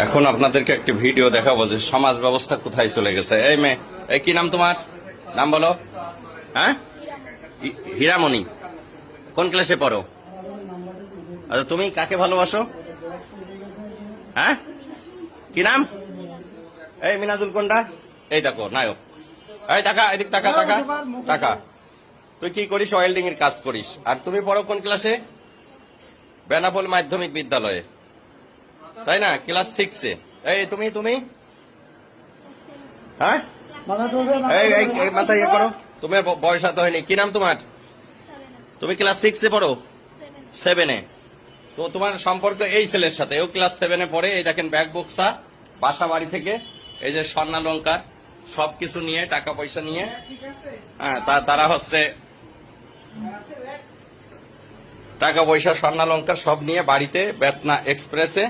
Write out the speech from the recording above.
এখন আপনাদেরকে একটি ভিডিও দেখাবো যে সমাজ ব্যবস্থা কোথায় চলে গেছে। এই মেয়ে, এই কি নাম তোমার? নাম বলো। হ্যাঁ, হীরামণি। কোন ক্লাসে পড়ো? আচ্ছা, তুমি কাকে ভালোবাসো? হ্যাঁ, কি নাম? এই মিনাজুল কোনটা? এই দেখো নায়ক। এই টাকা, এদিক টাকা টাকা টাকা। তুই কি করিস? ওয়েল্ডিং এর কাজ করিস। আর তুমি পড়ো কোন ক্লাসে? বেনাপোল মাধ্যমিক বিদ্যালয়ে, তাই না? ক্লাস 6-এ। এই তুমি তুমি হ্যাঁ, এই মাথা ইয়ে করো। তোমার বয়স এত হয়নি। কি নাম তোমার? তুমি ক্লাস 6-এ পড়ো? 7-এ। তো তোমার সম্পর্ক এই ছেলের সাথে, ও ক্লাস 7-এ পড়ে। এই দেখেন ব্যাগ বক্সা, বাসা বাড়ি থেকে এই যে স্বর্ণালঙ্কার সবকিছু নিয়ে, টাকা পয়সা নিয়ে, হ্যাঁ তারা হচ্ছে টাকা পয়সা স্বর্ণালঙ্কার সব নিয়ে বাড়িতে বেতনা এক্সপ্রেসে